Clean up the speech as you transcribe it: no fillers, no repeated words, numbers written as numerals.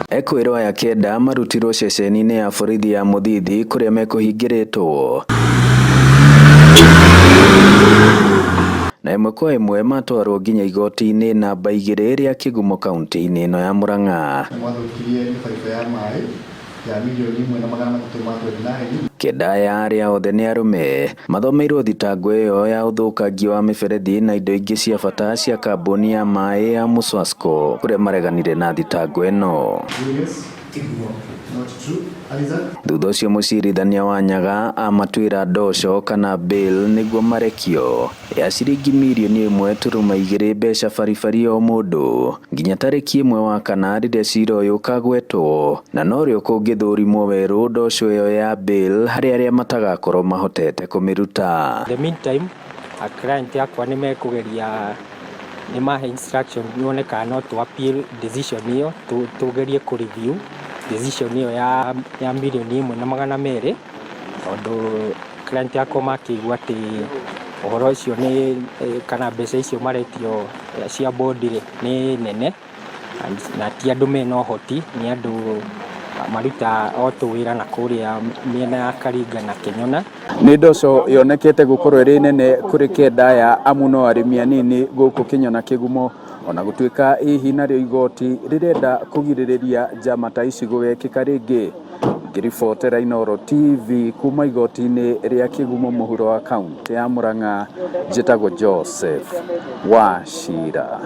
Ekwirwo aya kenda marutirwo ceceni-inĩ ya borithi ya Muthithi kuria mekuhingĩrĩtwo, na ĩmwe kwa ĩmwe matwarwo nginya igoti-inĩ namba 2 rĩa Kĩgumo kaunti-inĩ ĩno ya Murang'a. Kenda aya arĩa othe nĩ arũme mathomeirwo thitango ĩyo ya ũthũkangia wa mĩberethi na indo ingĩ cia bata cia kambuni ya maĩ ya Muswasco kuria mareganire na thitango ĩno. Thutha ũcio mũcirithania wa Nyaga amatuĩra ndosho kana bail nĩguo marekio ya ciringi mirioni 1.2 mbeca baribari o mũndũ nginya tarĩki 1/4 rĩrĩa cira ũyũ ũkagwetwo, na no rĩo kũngĩthũrimwo werũ ndosho ĩyo ya bail harĩ arĩa matagakorwo mahotete kũmĩruta. The meantime, a client yakwa nĩ mekũgeria nĩ mahe instruction yone kana no to appeal decision ĩyo tugerie ku review decision ĩyo ya mirioni 1.2 tondũ client yakwa makĩigua atĩ ũhoro ũcio nĩ kana mbeca icio maretio cia board nĩ nene na ti andũ mena ũhoti, nĩ andũ maruta wĩra na kũrĩa mĩena ya Karinga na Kenyona. Nĩ ndoco yonekete gũkorwo ĩrĩ nene kũrĩ kenda aya amu no arĩmi anini gũkũ Kenyona Kĩgumo, ona gũtuĩka hihi narĩo igoti rĩrenda kũgirĩrĩria njama ta ici gũgekĩka rĩngĩ. Ngĩribotera Inooro TV kuma igoti-inĩ rĩa Kĩgumo mũhuro wa kaunti ya Murang'a, njĩtagwo Joseph Wachira.